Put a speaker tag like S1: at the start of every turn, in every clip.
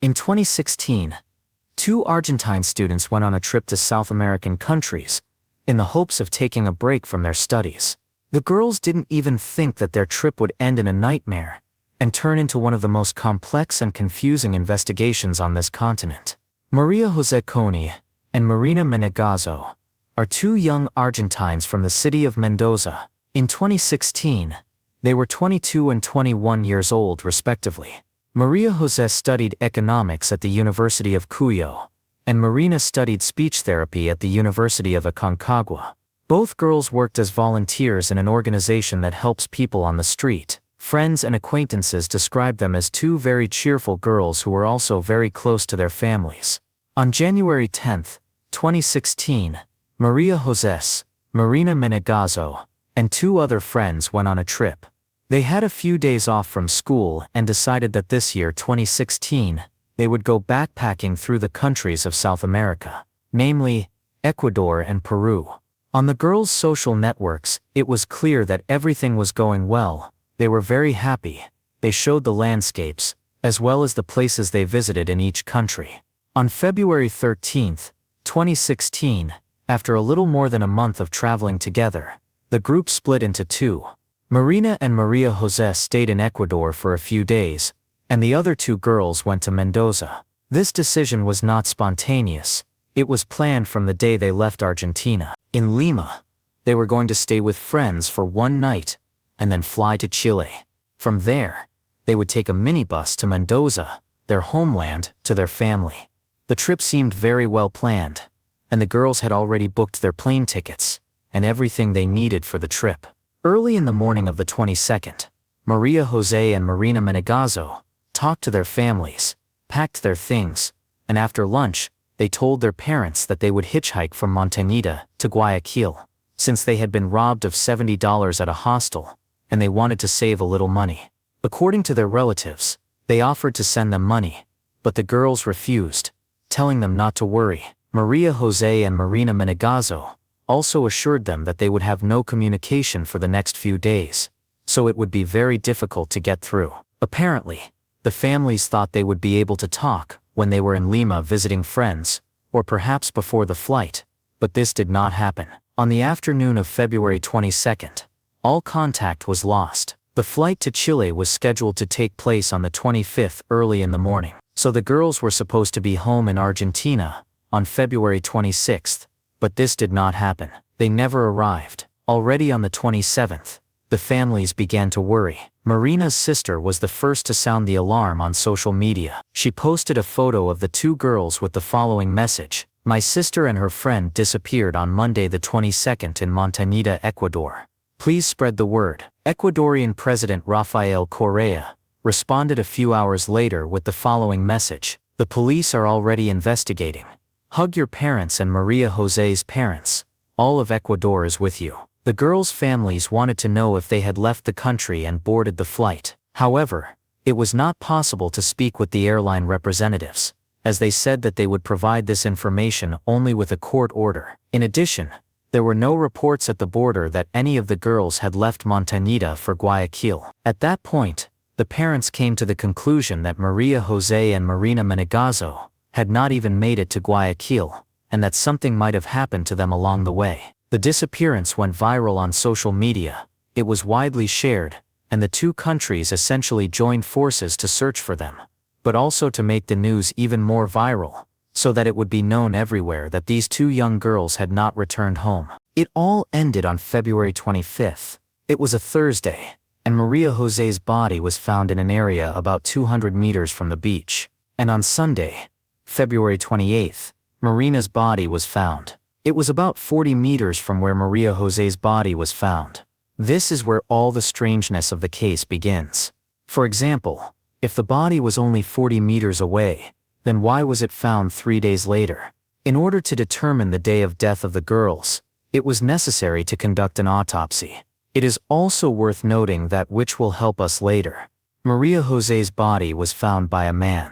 S1: In 2016, two Argentine students went on a trip to South American countries in the hopes of taking a break from their studies. The girls didn't even think that their trip would end in a nightmare and turn into one of the most complex and confusing investigations on this continent. Maria Jose Coni and Marina Menegazo are two young Argentines from the city of Mendoza. In 2016, they were 22 and 21 years old respectively. Maria Jose studied economics at the University of Cuyo, and Marina studied speech therapy at the University of Aconcagua. Both girls worked as volunteers in an organization that helps people on the street. Friends and acquaintances described them as two very cheerful girls who were also very close to their families. On January 10, 2016, Maria Jose, Marina Menegazo, and two other friends went on a trip. They had a few days off from school and decided that this year, 2016, they would go backpacking through the countries of South America, namely Ecuador and Peru. On the girls' social networks, it was clear that everything was going well. They were very happy. They showed the landscapes, as well as the places they visited in each country. On February 13, 2016, after a little more than a month of traveling together, the group split into two. Marina and Maria Jose stayed in Ecuador for a few days, and the other two girls went to Mendoza. This decision was not spontaneous. It was planned from the day they left Argentina. In Lima, they were going to stay with friends for one night, and then fly to Chile. From there, they would take a minibus to Mendoza, their homeland, to their family. The trip seemed very well planned, and the girls had already booked their plane tickets and everything they needed for the trip. Early in the morning of the 22nd, Maria Jose and Marina Menegazo talked to their families, packed their things, and after lunch, they told their parents that they would hitchhike from Montañita to Guayaquil, since they had been robbed of $70 at a hostel, and they wanted to save a little money. According to their relatives, they offered to send them money, but the girls refused, telling them not to worry. Maria Jose and Marina Menegazo also assured them that they would have no communication for the next few days, so it would be very difficult to get through. Apparently, the families thought they would be able to talk when they were in Lima visiting friends, or perhaps before the flight, but this did not happen. On the afternoon of February 22nd, all contact was lost. The flight to Chile was scheduled to take place on the 25th early in the morning, so the girls were supposed to be home in Argentina on February 26th, but this did not happen. They never arrived. Already on the 27th, the families began to worry. Marina's sister was the first to sound the alarm on social media. She posted a photo of the two girls with the following message: "My sister and her friend disappeared on Monday the 22nd in Montañita, Ecuador. Please spread the word." Ecuadorian President Rafael Correa responded a few hours later with the following message: "The police are already investigating. Hug your parents and Maria Jose's parents. All of Ecuador is with you." The girls' families wanted to know if they had left the country and boarded the flight. However, it was not possible to speak with the airline representatives, as they said that they would provide this information only with a court order. In addition, there were no reports at the border that any of the girls had left Montañita for Guayaquil. At that point, the parents came to the conclusion that Maria Jose and Marina Menegazo had not even made it to Guayaquil, and that something might have happened to them along the way. The disappearance went viral on social media. It was widely shared, and the two countries essentially joined forces to search for them, but also to make the news even more viral, so that it would be known everywhere that these two young girls had not returned home. It all ended on February 25th. It was a Thursday, and Maria Jose's body was found in an area about 200 meters from the beach. And on Sunday, February 28th, Marina's body was found. It was about 40 meters from where Maria Jose's body was found. This is where all the strangeness of the case begins. For example, if the body was only 40 meters away, then why was it found 3 days later? In order to determine the day of death of the girls, it was necessary to conduct an autopsy. It is also worth noting that, which will help us later, Maria Jose's body was found by a man.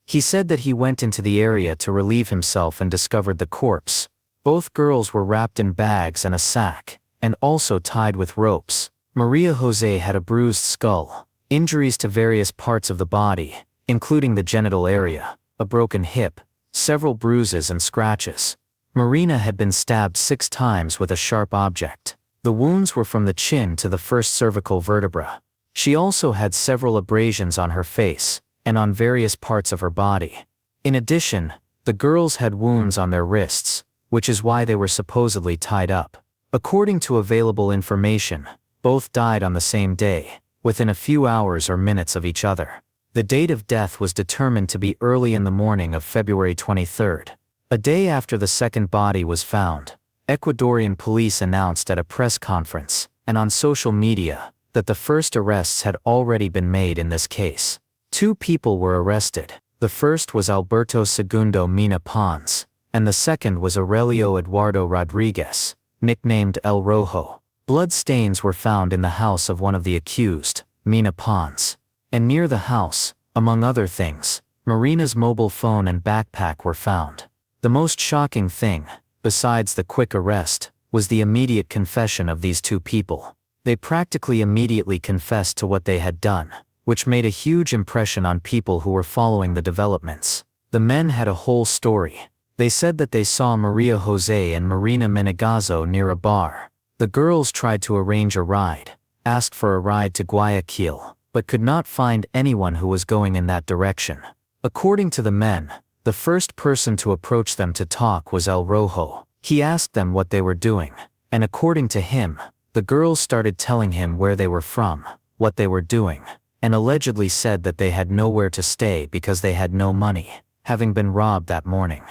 S1: He said that he went into the area to relieve himself and discovered the corpse. Both girls were wrapped in bags and a sack, and also tied with ropes. Maria Jose had a bruised skull, injuries to various parts of the body, including the genital area, a broken hip, several bruises and scratches. Marina had been stabbed 6 times with a sharp object. The wounds were from the chin to the first cervical vertebra. She also had several abrasions on her face and on various parts of her body. In addition, the girls had wounds on their wrists, which is why they were supposedly tied up. According to available information, both died on the same day, within a few hours or minutes of each other. The date of death was determined to be early in the morning of February 23rd. A day after the second body was found, Ecuadorian police announced at a press conference and on social media that the first arrests had already been made in this case. 2 people were arrested. The first was Alberto Segundo Mina Pons, and the second was Aurelio Eduardo Rodriguez, nicknamed El Rojo. Blood stains were found in the house of one of the accused, Mina Pons. And near the house, among other things, Marina's mobile phone and backpack were found. The most shocking thing, besides the quick arrest, was the immediate confession of these 2 people. They practically immediately confessed to what they had done, which made a huge impression on people who were following the developments. The men had a whole story. They said that they saw Maria Jose and Marina Menegazo near a bar. The girls tried to arrange a ride, asked for a ride to Guayaquil, but could not find anyone who was going in that direction. According to the men, the first person to approach them to talk was El Rojo. He asked them what they were doing, and according to him, the girls started telling him where they were from, what they were doing, and allegedly said that they had nowhere to stay because they had no money, having been robbed that morning.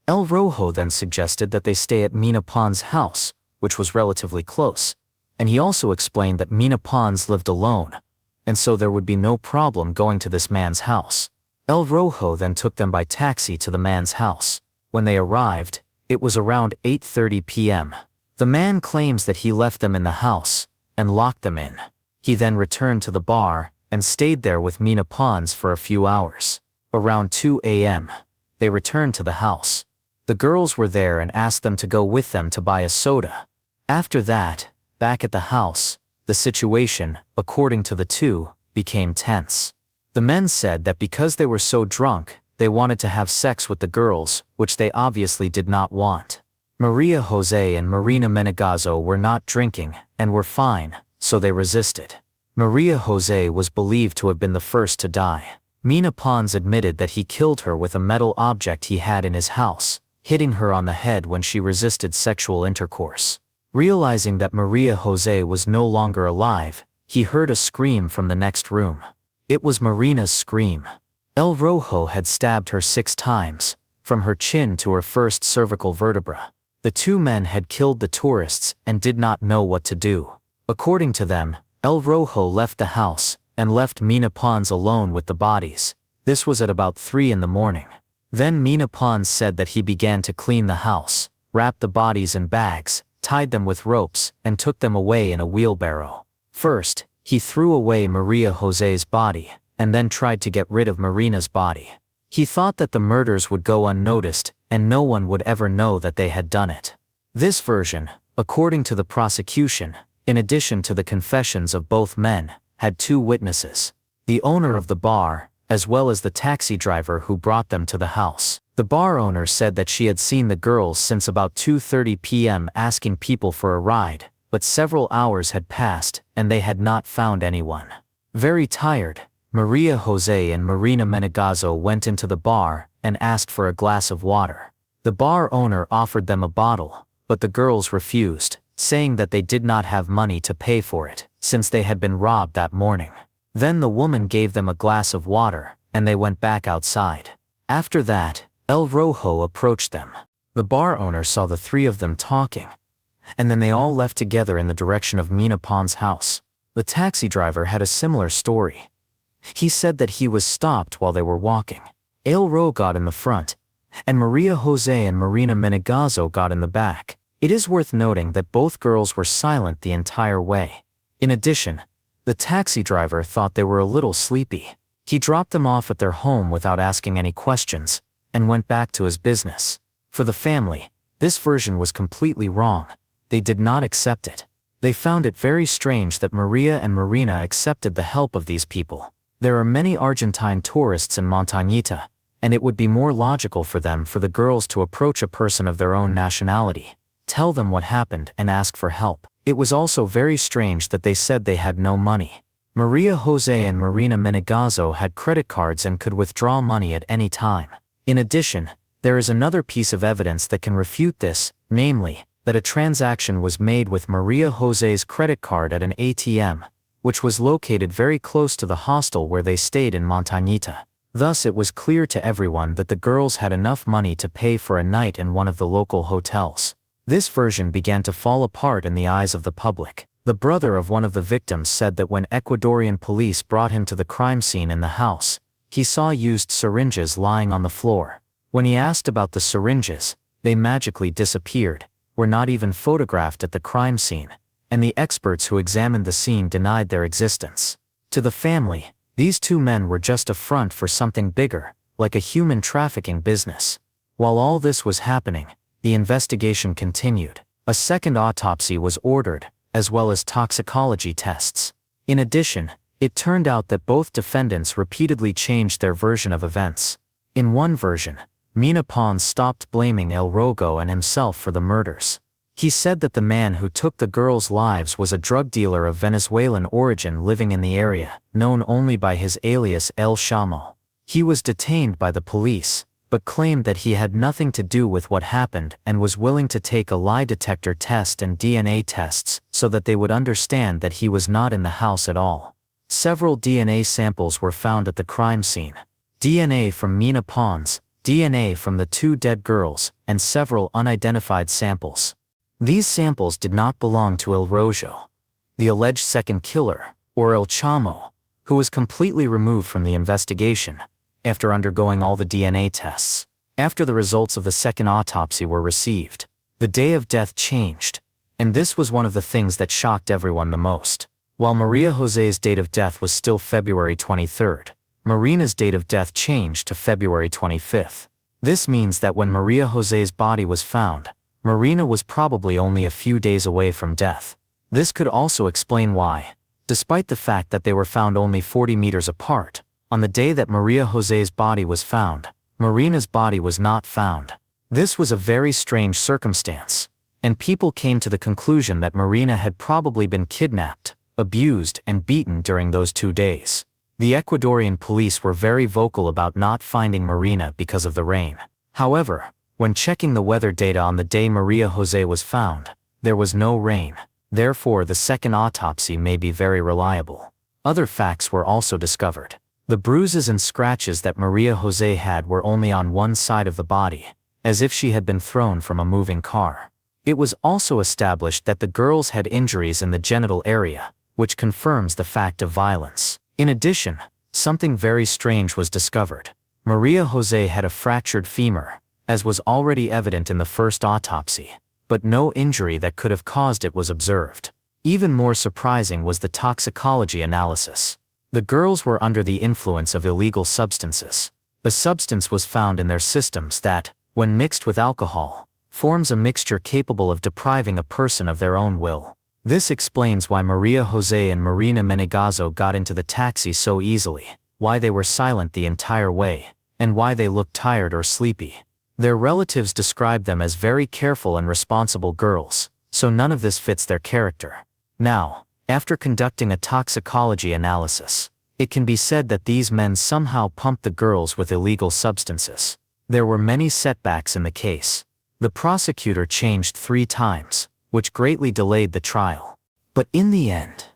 S1: El Rojo then suggested that they stay at Mina Pons' house, which was relatively close, and he also explained that Mina Pons lived alone, and so there would be no problem going to this man's house. El Rojo then took them by taxi to the man's house. When they arrived, it was around 8:30 p.m. The man claims that he left them in the house and locked them in. He then returned to the bar and stayed there with Mina Pons for a few hours. Around 2 a.m., they returned to the house. The girls were there and asked them to go with them to buy a soda. After that, back at the house, the situation, according to the 2, became tense. The men said that because they were so drunk, they wanted to have sex with the girls, which they obviously did not want. Maria Jose and Marina Menegazo were not drinking and were fine, so they resisted. Maria Jose was believed to have been the first to die. Mina Pons admitted that he killed her with a metal object he had in his house, hitting her on the head when she resisted sexual intercourse. Realizing that Maria Jose was no longer alive, he heard a scream from the next room. It was Marina's scream. El Rojo had stabbed her 6 times, from her chin to her first cervical vertebra. The 2 men had killed the tourists and did not know what to do. According to them, El Rojo left the house and left Mina Pons alone with the bodies. This was at about 3 in the morning. Then Mina Pons said that he began to clean the house, wrapped the bodies in bags, tied them with ropes, and took them away in a wheelbarrow. First, he threw away Maria Jose's body, and then tried to get rid of Marina's body. He thought that the murders would go unnoticed, and no one would ever know that they had done it. This version, according to the prosecution, in addition to the confessions of both men, had 2 witnesses: the owner of the bar, as well as the taxi driver who brought them to the house. The bar owner said that she had seen the girls since about 2:30 p.m. asking people for a ride, but several hours had passed and they had not found anyone. Very tired, Maria Jose and Marina Menegazo went into the bar and asked for a glass of water. The bar owner offered them a bottle, but the girls refused, saying that they did not have money to pay for it, since they had been robbed that morning. Then the woman gave them a glass of water, and they went back outside. After that, El Rojo approached them. The bar owner saw the 3 of them talking, and then they all left together in the direction of Mina Pons' house. The taxi driver had a similar story. He said that he was stopped while they were walking. El Rojo got in the front, and Maria Jose and Marina Menegazo got in the back. It is worth noting that both girls were silent the entire way. In addition, the taxi driver thought they were a little sleepy. He dropped them off at their home without asking any questions, and went back to his business. For the family, this version was completely wrong. They did not accept it. They found it very strange that Maria and Marina accepted the help of these people. There are many Argentine tourists in Montañita, and it would be more logical for them for the girls to approach a person of their own nationality, tell them what happened and ask for help. It was also very strange that they said they had no money. Maria Jose and Marina Menegazo had credit cards and could withdraw money at any time. In addition, there is another piece of evidence that can refute this, namely, that a transaction was made with Maria Jose's credit card at an ATM, which was located very close to the hostel where they stayed in Montañita. Thus it was clear to everyone that the girls had enough money to pay for a night in one of the local hotels. This version began to fall apart in the eyes of the public. The brother of one of the victims said that when Ecuadorian police brought him to the crime scene in the house, he saw used syringes lying on the floor. When he asked about the syringes, they magically disappeared, were not even photographed at the crime scene, and the experts who examined the scene denied their existence. To the family, these two men were just a front for something bigger, like a human trafficking business. While all this was happening, the investigation continued. A second autopsy was ordered, as well as toxicology tests. In addition, it turned out that both defendants repeatedly changed their version of events. In one version, Mina Pons stopped blaming El Rogo and himself for the murders. He said that the man who took the girls' lives was a drug dealer of Venezuelan origin living in the area, known only by his alias El Chamo. He was detained by the police, but claimed that he had nothing to do with what happened and was willing to take a lie detector test and DNA tests so that they would understand that he was not in the house at all. Several DNA samples were found at the crime scene. DNA from Mina Pons, DNA from the two dead girls, and several unidentified samples. These samples did not belong to El Rojo, the alleged second killer, or El Chamo, who was completely removed from the investigation after undergoing all the DNA tests. After the results of the second autopsy were received, the day of death changed, and this was one of the things that shocked everyone the most. While Maria Jose's date of death was still February 23rd, Marina's date of death changed to February 25th. This means that when Maria Jose's body was found, Marina was probably only a few days away from death. This could also explain why, despite the fact that they were found only 40 meters apart, on the day that Maria Jose's body was found, Marina's body was not found. This was a very strange circumstance, and people came to the conclusion that Marina had probably been kidnapped, abused, and beaten during those 2 days. The Ecuadorian police were very vocal about not finding Marina because of the rain. However, when checking the weather data on the day Maria Jose was found, there was no rain. Therefore, the second autopsy may be very reliable. Other facts were also discovered. The bruises and scratches that Maria Jose had were only on one side of the body, as if she had been thrown from a moving car. It was also established that the girls had injuries in the genital area, which confirms the fact of violence. In addition, something very strange was discovered. Maria Jose had a fractured femur, as was already evident in the first autopsy, but no injury that could have caused it was observed. Even more surprising was the toxicology analysis. The girls were under the influence of illegal substances. A substance was found in their systems that, when mixed with alcohol, forms a mixture capable of depriving a person of their own will. This explains why Maria Jose and Marina Menegazo got into the taxi so easily, why they were silent the entire way, and why they looked tired or sleepy. Their relatives described them as very careful and responsible girls, so none of this fits their character. Now, after conducting a toxicology analysis, it can be said that these men somehow pumped the girls with illegal substances. There were many setbacks in the case. The prosecutor changed 3 times, which greatly delayed the trial. But in the end,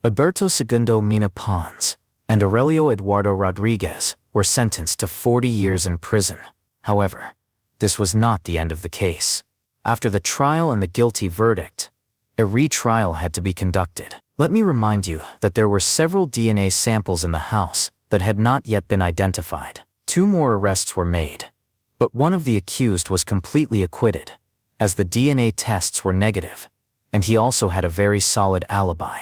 S1: Alberto Segundo Mina Pons and Aurelio Eduardo Rodriguez were sentenced to 40 years in prison. However, this was not the end of the case. After the trial and the guilty verdict, a retrial had to be conducted. Let me remind you that there were several DNA samples in the house that had not yet been identified. 2 more arrests were made, but one of the accused was completely acquitted, as the DNA tests were negative, and he also had a very solid alibi.